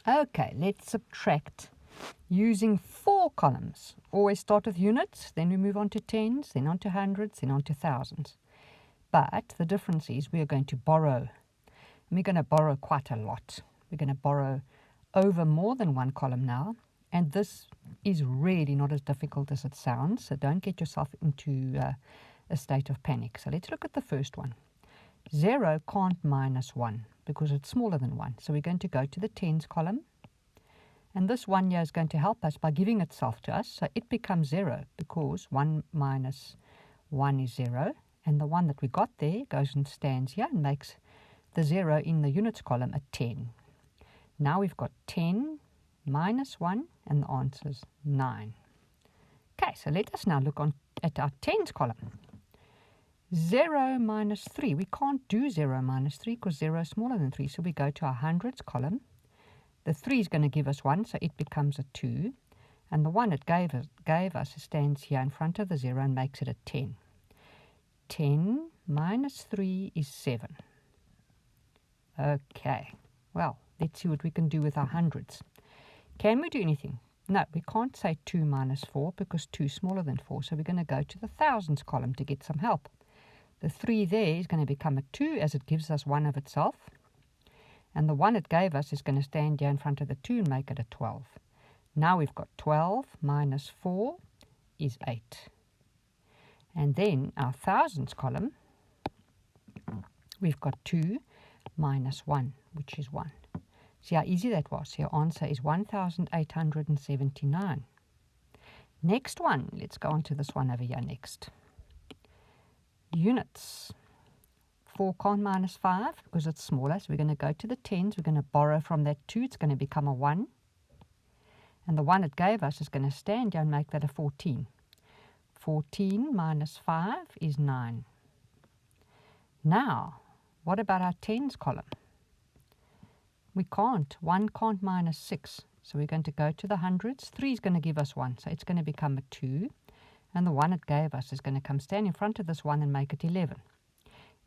Okay, let's subtract using 4 columns. Always start with units, then we move on to tens, then on to hundreds, then on to thousands. But the difference is we are going to borrow. And we're going to borrow quite a lot. We're going to borrow over more than one column now. And this is really not as difficult as it sounds. So don't get yourself into a state of panic. So let's look at the first one. 0 can't minus 1 because it's smaller than 1. So we're going to go to the tens column. And this 1 here is going to help us by giving itself to us. So it becomes 0 because 1 minus 1 is 0. And the one that we got there goes and stands here and makes the 0 in the units column a 10. Now we've got 10 minus 1 and the answer is 9. Okay, so let us now look at our tens column. 0 minus 3. We can't do 0 minus 3 because 0 is smaller than 3. So we go to our hundreds column. The 3 is going to give us 1, so it becomes a 2. And the 1 it gave us stands here in front of the 0 and makes it a 10. 10 minus 3 is 7. Okay, well, let's see what we can do with our hundreds. Can we do anything? No, we can't say 2 minus 4 because 2 is smaller than 4. So we're going to go to the thousands column to get some help. The 3 there is going to become a 2 as it gives us 1 of itself. And the 1 it gave us is going to stand here in front of the 2 and make it a 12. Now we've got 12 minus 4 is 8. And then our thousands column, we've got 2 minus 1, which is 1. See how easy that was? Your answer is 1,879. Next one, let's go on to this one over here next. Units. 4 can't minus 5 because it's smaller, so we're going to go to the tens. We're going to borrow from that 2. It's going to become a 1. And the 1 it gave us is going to stand here and make that a 14. 14 minus 5 is 9. Now, what about our tens column? We can't. 1 can't minus 6. So we're going to go to the hundreds. 3 is going to give us 1, so it's going to become a 2. And the 1 it gave us is going to come stand in front of this 1 and make it 11.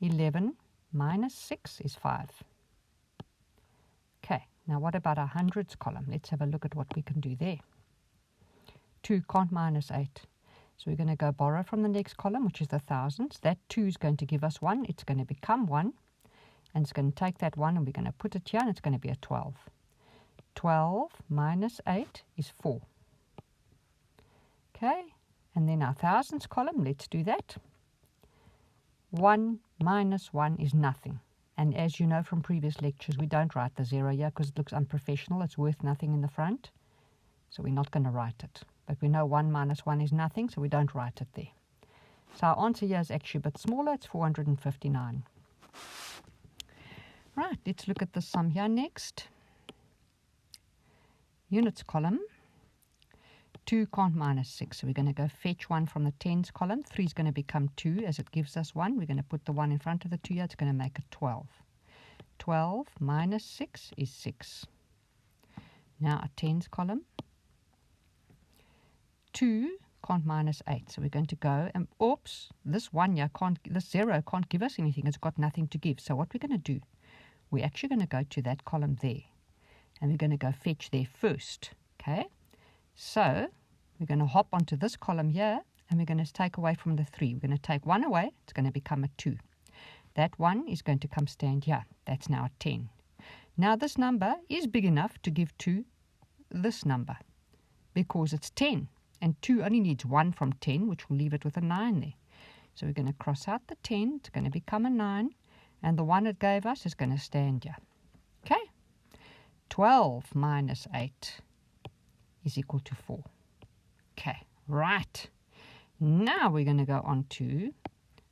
11 minus 6 is 5. Okay, now what about our hundreds column? Let's have a look at what we can do there. 2 can't minus 8. So we're going to go borrow from the next column, which is the thousands. That 2 is going to give us 1. It's going to become 1. And it's going to take that 1 and we're going to put it here and it's going to be a 12. 12 minus 8 is 4. Okay, and then our thousands column, let's do that. 1 minus 1 is nothing. And as you know from previous lectures, we don't write the 0 here because it looks unprofessional. It's worth nothing in the front. So we're not going to write it. But we know 1 minus 1 is nothing, so we don't write it there. So our answer here is actually a bit smaller. It's 459. Right, let's look at the sum here next. Units column. 2 can't minus 6. So we're going to go fetch 1 from the tens column. 3 is going to become 2 as it gives us 1. We're going to put the 1 in front of the 2 here. It's going to make it 12. 12 minus 6 is 6. Now our tens column. 2 can't minus 8. So we're going to go and, oops, this 1 here this 0 can't give us anything. It's got nothing to give. So what we're going to do, we're actually going to go to that column there. And we're going to go fetch there first. Okay. So we're going to hop onto this column here and we're going to take away from the 3. We're going to take 1 away. It's going to become a 2. That 1 is going to come stand here. That's now a 10. Now this number is big enough to give to this number because it's 10. And 2 only needs 1 from 10, which will leave it with a 9 there. So we're going to cross out the 10. It's going to become a 9. And the 1 it gave us is going to stand here. Okay? 12 minus 8 is equal to 4. Okay, right. Now we're going to go on to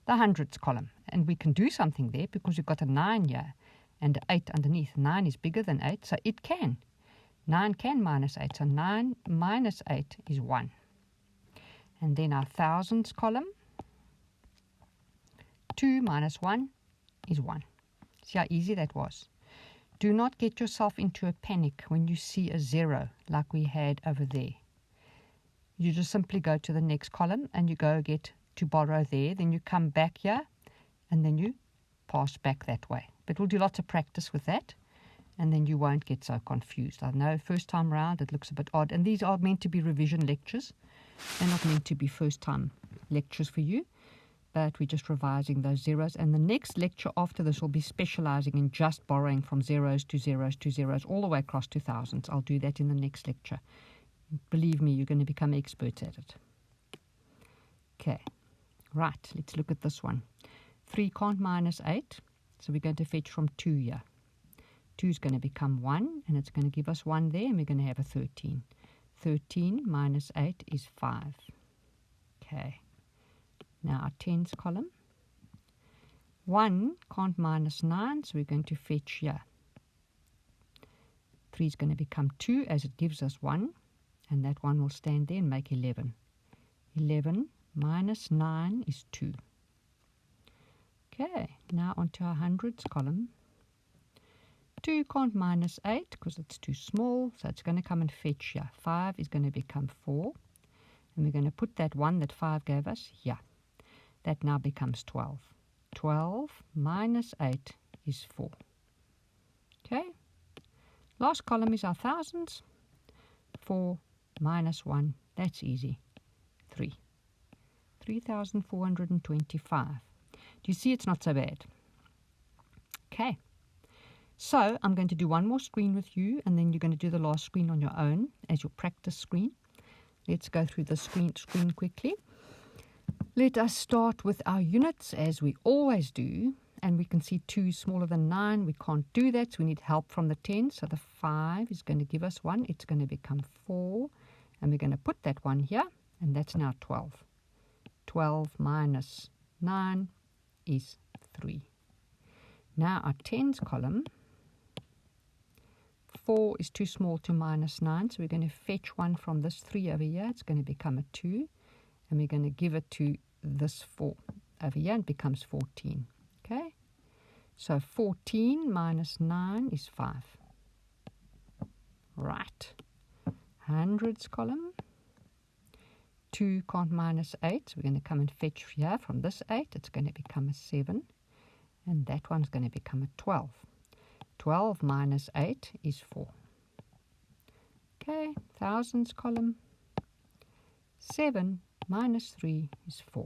the hundreds column. And we can do something there because we've got a 9 here and an 8 underneath. 9 is bigger than 8, so it can. 9 can minus 8, so 9 minus 8 is 1. And then our thousands column. 2 minus 1 is 1. See how easy that was? Do not get yourself into a panic when you see a 0 like we had over there. You just simply go to the next column and you go get to borrow there. Then you come back here and then you pass back that way. But we'll do lots of practice with that. and then you won't get so confused. I know first time round it looks a bit odd, and these are meant to be revision lectures. They're not meant to be first time lectures for you, but we're just revising those zeros. And the next lecture after this will be specializing in just borrowing from zeros to zeros to zeros all the way across to thousands. I'll do that in the next lecture. Believe me, you're going to become experts at it. Okay, right, let's look at this one. 3 can't minus 8, so we're going to fetch from 2 here. 2 is going to become 1, and it's going to give us 1 there, and we're going to have a 13. 13 minus 8 is 5. Okay, now our tens column. 1 can't minus 9, so we're going to fetch here. 3 is going to become 2 as it gives us 1, and that 1 will stand there and make 11. 11 minus 9 is 2. Okay, now onto our hundreds column. 2 can't minus 8 because it's too small, so it's going to come and fetch here. 5 is going to become 4, and we're going to put that 1 that 5 gave us here. That now becomes 12. 12 minus 8 is 4. Okay, last column is our thousands. 4 minus 1, that's easy, 3. 3,425. Do you see it's not so bad? Okay. So I'm going to do one more screen with you, and then you're going to do the last screen on your own as your practice screen. Let's go through the screen quickly. Let us start with our units as we always do, and we can see 2 is smaller than 9. We can't do that, so we need help from the 10. So the 5 is going to give us 1. It's going to become 4, and we're going to put that 1 here, and that's now 12. 12 minus 9 is 3. Now our tens column, 4 is too small to minus 9, so we're going to fetch 1 from this 3 over here. It's going to become a 2, and we're going to give it to this 4 over here, and it becomes 14. Okay, so 14 minus 9 is 5. Right, hundreds column. 2 can't minus 8, so we're going to come and fetch here from this 8. It's going to become a 7, and that one's going to become a 12. 12 minus 8 is 4. Okay, thousands column. 7 minus 3 is 4.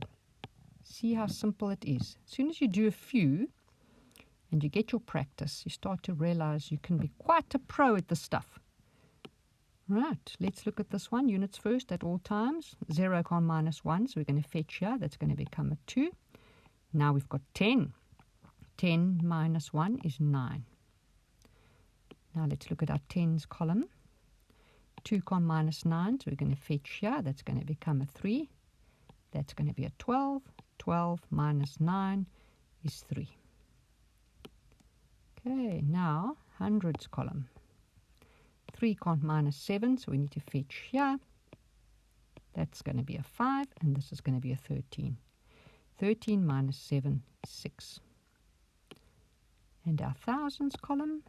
See how simple it is. As soon as you do a few and you get your practice, you start to realize you can be quite a pro at this stuff. Right, let's look at this one. Units first at all times. 0 can't minus 1, so we're going to fetch here. That's going to become a 2. Now we've got 10. 10 minus 1 is 9. Now let's look at our tens column. 2 can't minus 9, so we're going to fetch here. That's going to become a 3. That's going to be a 12. 12 minus 9 is 3. Okay, now hundreds column. 3 can't minus 7, so we need to fetch here. That's going to be a 5, and this is going to be a 13. 13 minus 7 is 6. And our thousands column,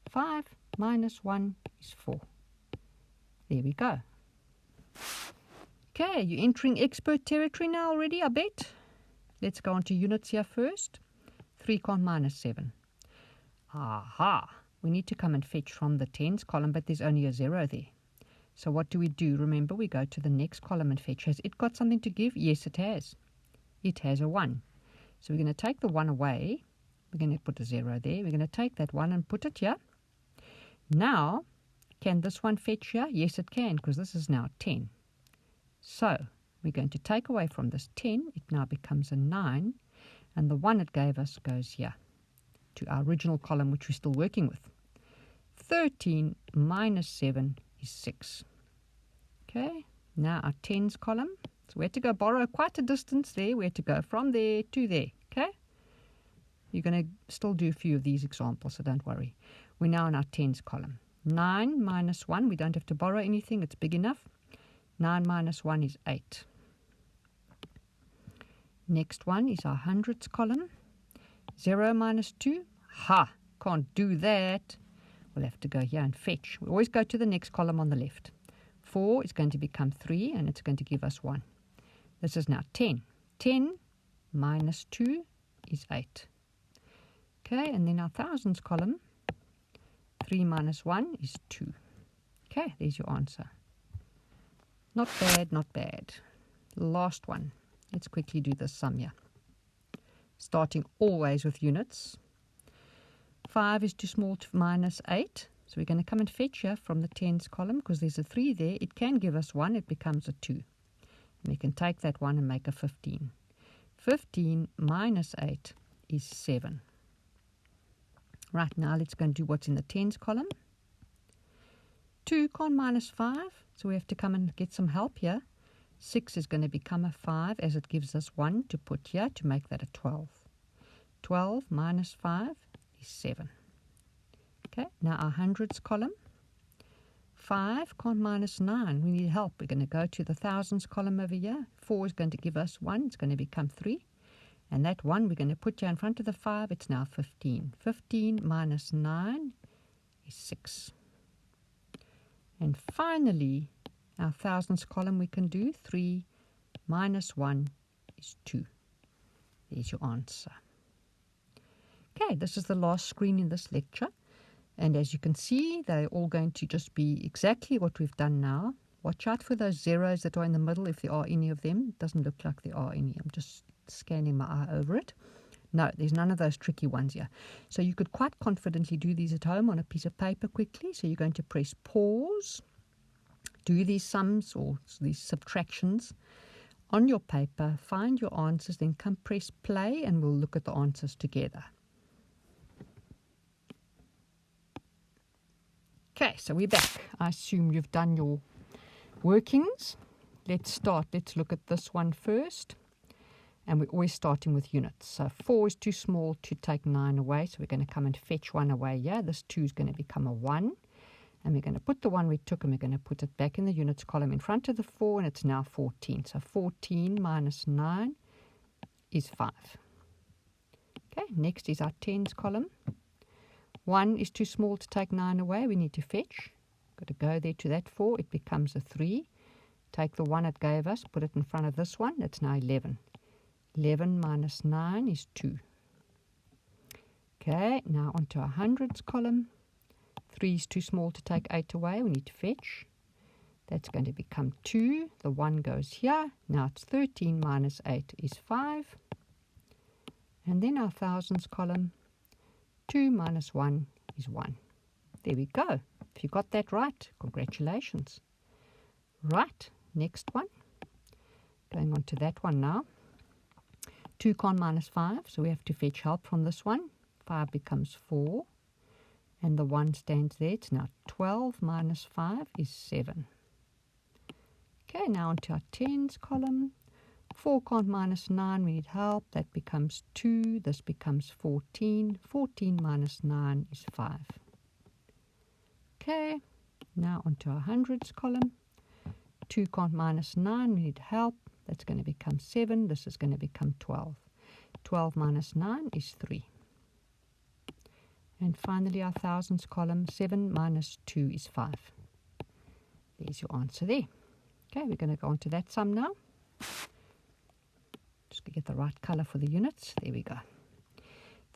5 minus 1 is 4. There we go. Okay, you're entering expert territory now already, I bet. Let's go on to units here first. 3 can't minus 7. Aha! We need to come and fetch from the tens column, but there's only a 0 there. So what do? Remember, we go to the next column and fetch. Has it got something to give? Yes, it has. It has a 1. So we're going to take the 1 away. We're going to put a 0 there. We're going to take that 1 and put it here. Now, can this one fetch here? Yes, it can, because this is now 10. So we're going to take away from this 10. It now becomes a 9. And the 1 it gave us goes here to our original column, which we're still working with. 13 minus 7 is 6. Okay, now our tens column. So we had to go borrow quite a distance there. We had to go from there to there. Okay, you're going to still do a few of these examples, so don't worry. We're now in our tens column. 9 minus 1, we don't have to borrow anything, it's big enough. 9 minus 1 is 8. Next one is our hundreds column. 0 minus 2, ha, can't do that. We'll have to go here and fetch. We always go to the next column on the left. 4 is going to become 3, and it's going to give us 1. This is now 10. 10 minus 2 is 8. Okay, and then our thousands column. 3 minus 1 is 2. Okay, there's your answer. Not bad, not bad. Last one. Let's quickly do this sum here. Starting always with units. 5 is too small to minus 8. So we're going to come and fetch here from the tens column because there's a 3 there. It can give us 1. It becomes a 2. And we can take that 1 and make a 15. 15 minus 8 is 7. Right, now let's go and do what's in the tens column. 2 can't minus 5. So we have to come and get some help here. 6 is going to become a 5 as it gives us 1 to put here to make that a 12. 12 minus 5 is 7. Okay, now our hundreds column. 5 can't minus 9. We need help. We're going to go to the thousands column over here. 4 is going to give us 1. It's going to become 3. And that 1 we're going to put here in front of the 5. It's now 15. 15 minus 9 is 6. And finally, our thousands column we can do 3 minus 1 is 2. There's your answer. Okay, this is the last screen in this lecture. And as you can see, they're all going to just be exactly what we've done now. Watch out for those zeros that are in the middle if there are any of them. It doesn't look like there are any. I'm just scanning my eye over it. No, there's none of those tricky ones here. So you could quite confidently do these at home on a piece of paper quickly. So you're going to press pause, do these sums or these subtractions on your paper, find your answers, then come press play and we'll look at the answers together. Okay, so we're back. I assume you've done your workings. Let's start. Let's look at this one first. And we're always starting with units. So 4 is too small to take 9 away. So we're going to come and fetch 1 away here. This 2 is going to become a 1. And we're going to put the 1 we took and we're going to put it back in the units column in front of the 4. And it's now 14. So 14 minus 9 is 5. Okay, next is our tens column. 1 is too small to take 9 away. We need to fetch. Got to go there to that 4. It becomes a 3. Take the 1 it gave us, put it in front of this one. That's now 11. 11 minus 9 is 2. Okay, now onto our hundreds column. 3 is too small to take 8 away. We need to fetch. That's going to become 2. The 1 goes here. Now it's 13 minus 8 is 5. And then our thousands column. 2 minus 1 is 1. There we go. If you got that right, congratulations. Right, next one. Going on to that one now. 2 can't minus 5, so we have to fetch help from this one. 5 becomes 4, and the 1 stands there. It's now 12 minus 5 is 7. Okay, now onto our tens column. 4 can't minus 9, we need help. That becomes 2, this becomes 14. 14 minus 9 is 5. Okay, now onto our hundreds column. 2 can't minus 9, we need help. That's going to become 7. This is going to become 12. 12 minus 9 is 3. And finally, our thousands column, 7 minus 2 is 5. There's your answer there. Okay, we're going to go on to that sum now. Just to get the right color for the units. There we go.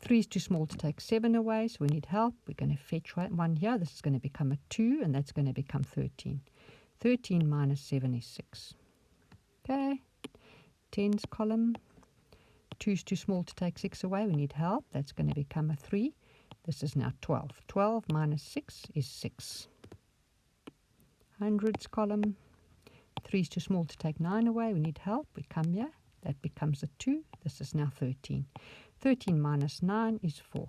3 is too small to take 7 away, so we need help. We're going to fetch 1 here. This is going to become a 2, and that's going to become 13. 13 minus 7 is 6. Okay, tens column. 2 is too small to take 6 away. We need help. That's going to become a 3. This is now 12. 12 minus 6 is 6. Hundreds column. 3 is too small to take 9 away. We need help. We come here. That becomes a 2. This is now 13. 13 minus 9 is 4.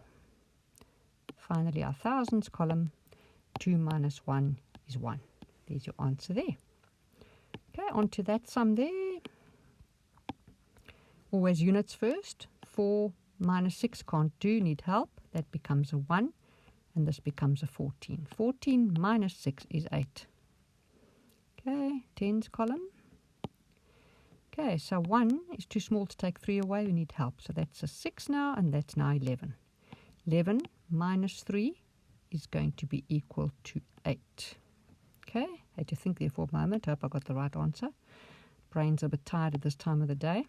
Finally, our thousands column. 2 minus 1 is 1. There's your answer there. Okay, on to that sum there. Always units first. 4 minus 6 can't do, need help. That becomes a 1, and this becomes a 14. 14 minus 6 is 8. Okay, tens column. Okay, so 1 is too small to take 3 away. We need help. So that's a 6 now, and that's now 11. 11 minus 3 is going to be equal to 8. Okay, I had to think there for a moment. Hope I got the right answer. Brain's a bit tired at this time of the day.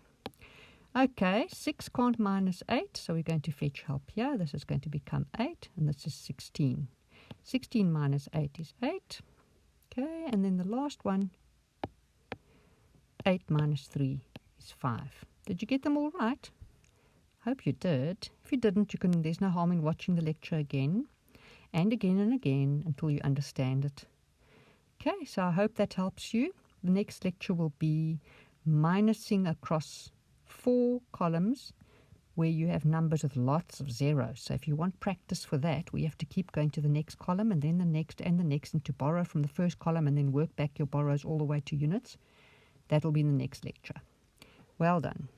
Okay, 6 can't minus 8, so we're going to fetch help here. This is going to become 8, and this is 16. 16 minus 8 is 8. Okay, and then the last one, 8 minus 3 is 5. Did you get them all right? Hope you did. If you didn't, there's no harm in watching the lecture again and again until you understand it. Okay, so I hope that helps you. The next lecture will be minusing across 4 columns where you have numbers with lots of zeros. So if you want practice for that, we have to keep going to the next column and then the next and the next, and to borrow from the first column and then work back your borrows all the way to units. That'll be in the next lecture. Well done.